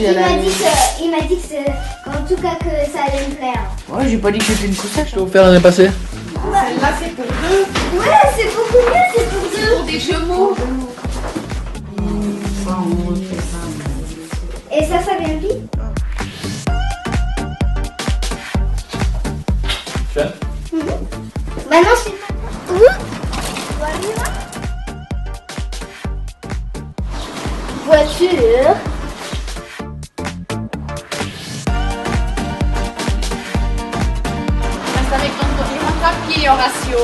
si elle a... il m'a dit que c'est, en tout cas que ça allait me plaire. Ouais, j'ai pas dit que c'était une couche que je t'ai offert l'année passée. Celle-là, c'est pour deux. Ouais, c'est beaucoup mieux, c'est pour deux. Pour des jumeaux. Et ça vient de qui? Maintenant, c'est... Voiture. Reste avec ton papier en ratio.